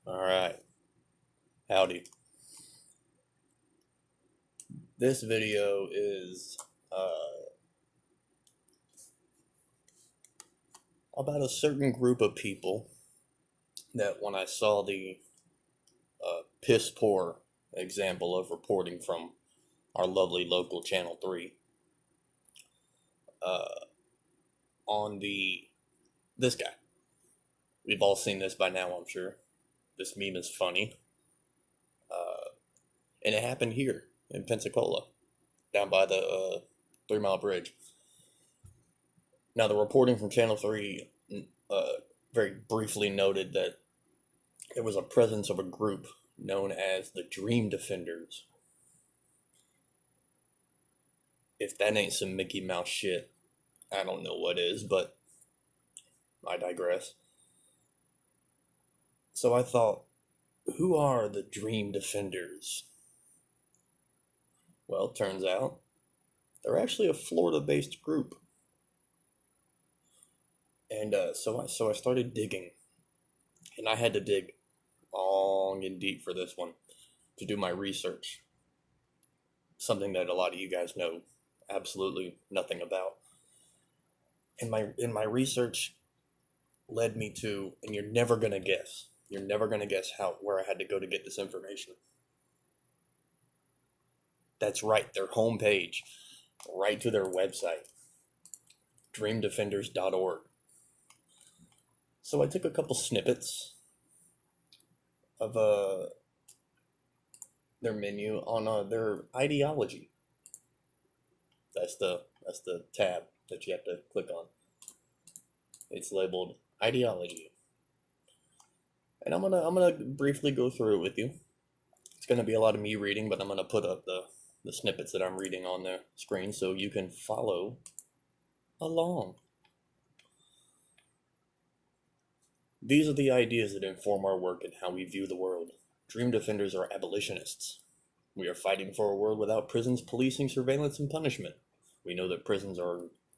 All right, howdy. This video is about a certain group of people that when I saw the piss poor example of reporting from our lovely local Channel 3 uh, on this guy. We've all seen this by now, I'm sure. This meme is funny. And it happened here in Pensacola, down by the 3 Mile Bridge. Now, the reporting from Channel 3 very briefly noted that there was a presence of a group known as the Dream Defenders. If that ain't some Mickey Mouse shit, I don't know what is, but I digress. So I thought, who are the Dream Defenders? Well, turns out they're actually a Florida-based group. And so I started digging, and I had to dig long and deep for this one to do my research. Something that a lot of you guys know absolutely nothing about. And my research led me to, and you're never gonna guess. You're never gonna guess where I had to go to get this information. That's right, their homepage, right to their website, dreamdefenders.org. So I took a couple snippets of their menu on their ideology. That's the tab that you have to click on. It's labeled ideology, and I'm gonna briefly go through it with you. It's gonna be a lot of me reading, but I'm gonna put up the snippets that I'm reading on the screen so you can follow along. These are the ideas that inform our work and how we view the world. Dream Defenders are abolitionists. We are fighting for a world without prisons, policing, surveillance, and punishment. We know that prisons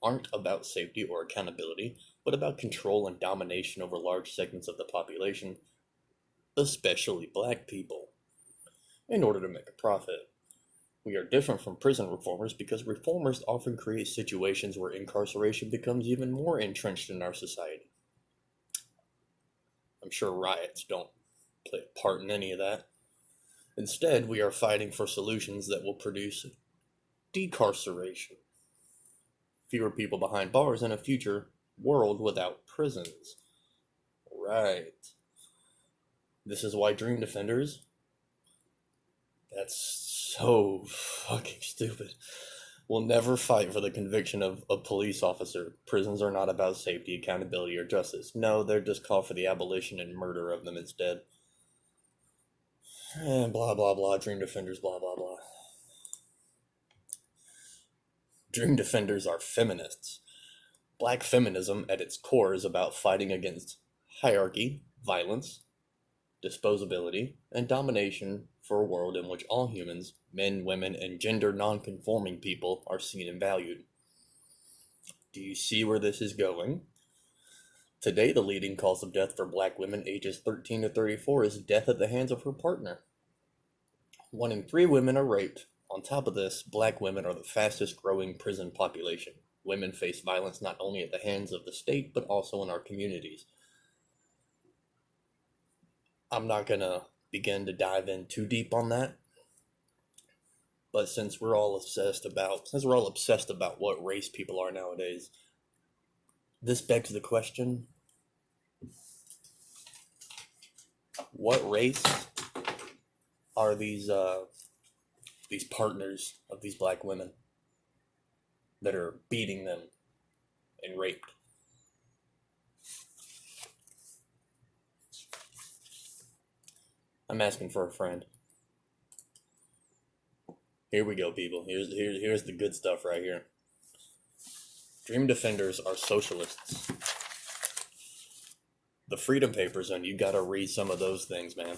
aren't about safety or accountability, but about control and domination over large segments of the population, especially black people, in order to make a profit. We are different from prison reformers because reformers often create situations where incarceration becomes even more entrenched in our society. I'm sure riots don't play a part in any of that. Instead, we are fighting for solutions that will produce decarceration, fewer people behind bars, and a future world without prisons. Right. This is why Dream Defenders. That's so fucking stupid. Will never fight for the conviction of a police officer. Prisons are not about safety, accountability, or justice. No, they're just call for the abolition and murder of them instead. And blah blah blah, Dream Defenders, blah blah blah. Dream Defenders are feminists. Black feminism at its core is about fighting against hierarchy, violence, disposability, and domination for a world in which all humans, men, women, and gender non-conforming people are seen and valued. Do you see where this is going? Today, the leading cause of death for black women ages 13 to 34 is death at the hands of her partner. 1 in 3 women are raped. On top of this, black women are the fastest growing prison population. Women face violence not only at the hands of the state, but also in our communities. I'm not going to begin to dive in too deep on that. But since we're all obsessed about what race people are nowadays, this begs the question, what race are these partners of these black women that are beating them and raped? I'm asking for a friend. Here we go, people. Here's the good stuff right here. Dream Defenders are socialists. The Freedom Papers, and you gotta read some of those things, man.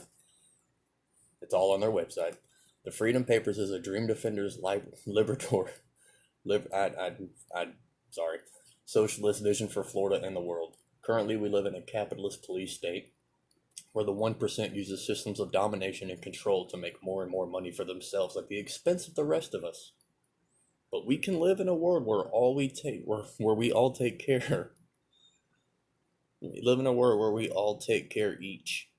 It's all on their website. The Freedom Papers is a Dream Defenders socialist vision for Florida and the world. Currently, we live in a capitalist police state. where the 1% uses systems of domination and control to make more and more money for themselves at the expense of the rest of us. But we can live in a world where we all take care. We live in a world where we all take care each.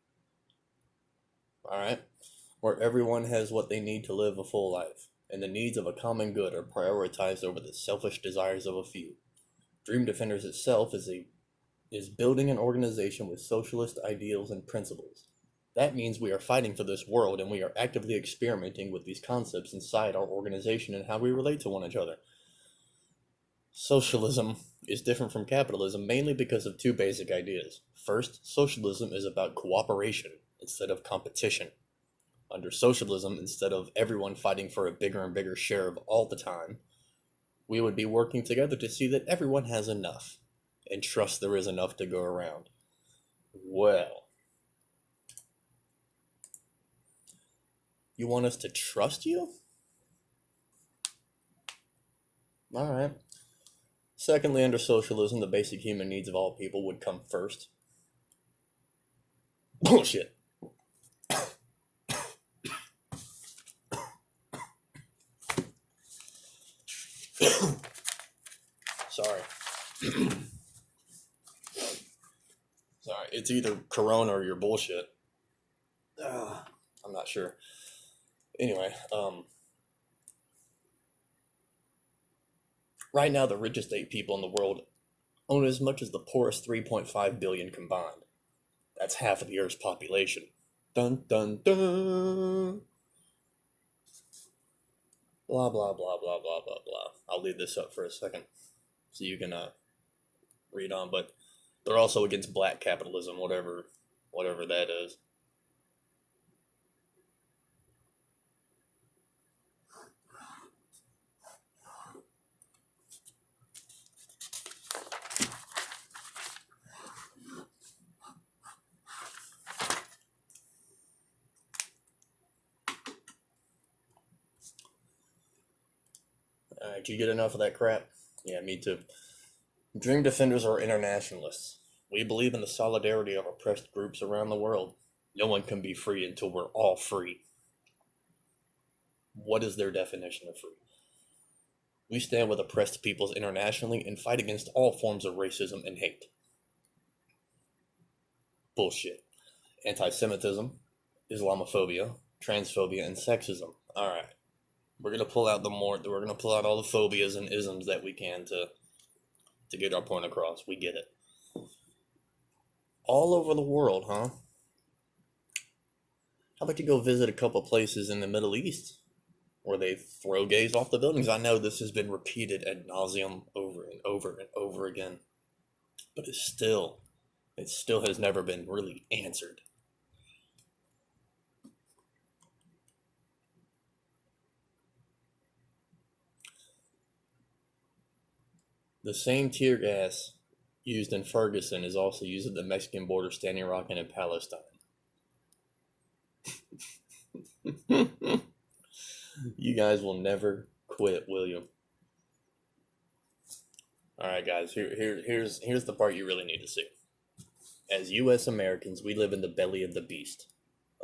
Alright? Where everyone has what they need to live a full life, and the needs of a common good are prioritized over the selfish desires of a few. Dream Defenders itself is building an organization with socialist ideals and principles. That means we are fighting for this world, and we are actively experimenting with these concepts inside our organization and how we relate to one another. Socialism is different from capitalism mainly because of two basic ideas. First, socialism is about cooperation instead of competition. Under socialism, instead of everyone fighting for a bigger and bigger share of all the time, we would be working together to see that everyone has enough and trust there is enough to go around. Well, you want us to trust you? Alright. Secondly, under socialism, the basic human needs of all people would come first. Bullshit. Sorry. Sorry, it's either Corona or your bullshit. I'm not sure. Anyway, right now the richest 8 people in the world own as much as the poorest 3.5 billion combined. That's half of the Earth's population. Dun dun dun! Blah blah blah blah blah blah blah. I'll leave this up for a second so you can read on, but they're also against black capitalism, whatever that is. Alright, you get enough of that crap? Yeah, me too. Dream Defenders are internationalists. We believe in the solidarity of oppressed groups around the world. No one can be free until we're all free. What is their definition of free? We stand with oppressed peoples internationally and fight against all forms of racism and hate. Bullshit. Anti-Semitism, Islamophobia, transphobia, and sexism. Alright. We're gonna pull out all the phobias and isms that we can to get our point across. We get it. All over the world, huh? How about you go visit a couple places in the Middle East where they throw gays off the buildings? I know this has been repeated ad nauseum over and over and over again, but it still has never been really answered. The same tear gas used in Ferguson is also used at the Mexican border, Standing Rock, and in Palestine. You guys will never quit, will you? Alright guys, here's the part you really need to see. As US Americans, we live in the belly of the beast.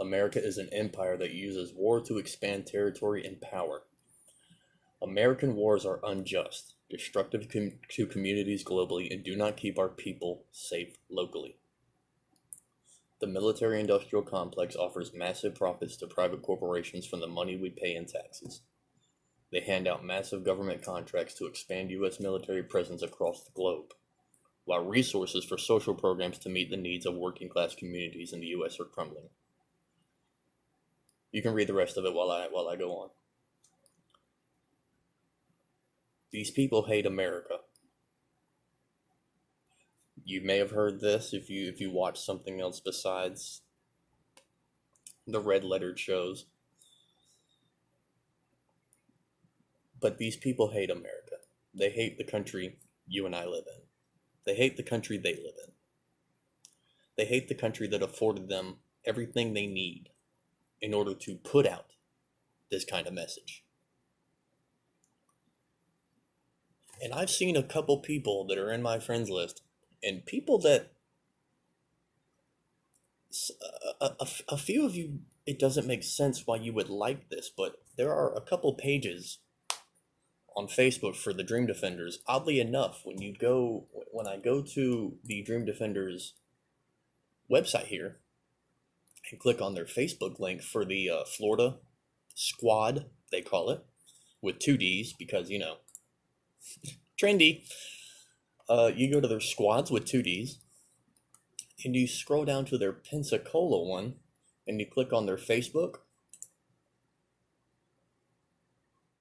America is an empire that uses war to expand territory and power. American wars are unjust, destructive to communities globally, and do not keep our people safe locally. The military-industrial complex offers massive profits to private corporations from the money we pay in taxes. They hand out massive government contracts to expand U.S. military presence across the globe, while resources for social programs to meet the needs of working-class communities in the U.S. are crumbling. You can read the rest of it while I go on. These people hate America. You may have heard this if you watch something else besides the red-lettered shows. But these people hate America. They hate the country you and I live in. They hate the country they live in. They hate the country that afforded them everything they need in order to put out this kind of message. And I've seen a couple people that are in my friends list, and people that A few of you, it doesn't make sense why you would like this, but there are a couple pages on Facebook for the Dream Defenders. Oddly enough, when I go to the Dream Defenders website here and click on their Facebook link for the Florida squad, they call it, with two D's because, trendy. You go to their squads with two D's, and you scroll down to their Pensacola one, and you click on their Facebook,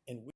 and